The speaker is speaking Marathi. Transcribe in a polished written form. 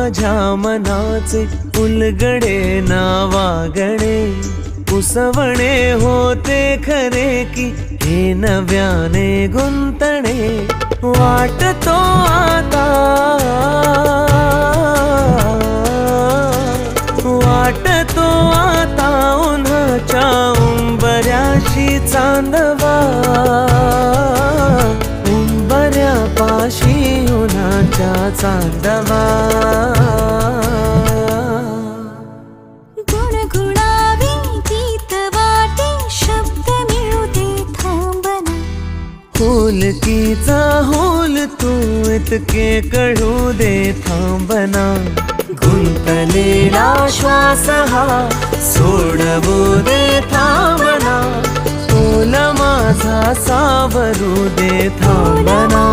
माझ्या मनाचे उलगडे नावागडे उसवणे होते खरे की हे नव्याने गुंतणे वाटतो आता उन्हाच्या उंबऱ्याशी चांदवा उंबऱ्यापाशी उन्हाच्या चांदवा गुणगुणावी गीत वाटे शब्द मिळू दे थांबना होलकीचा होल तू इतके कळू दे थांबना गुंतलेला श्वास हा सोडवू दे थांबना तोल माझा सावरू दे थांबना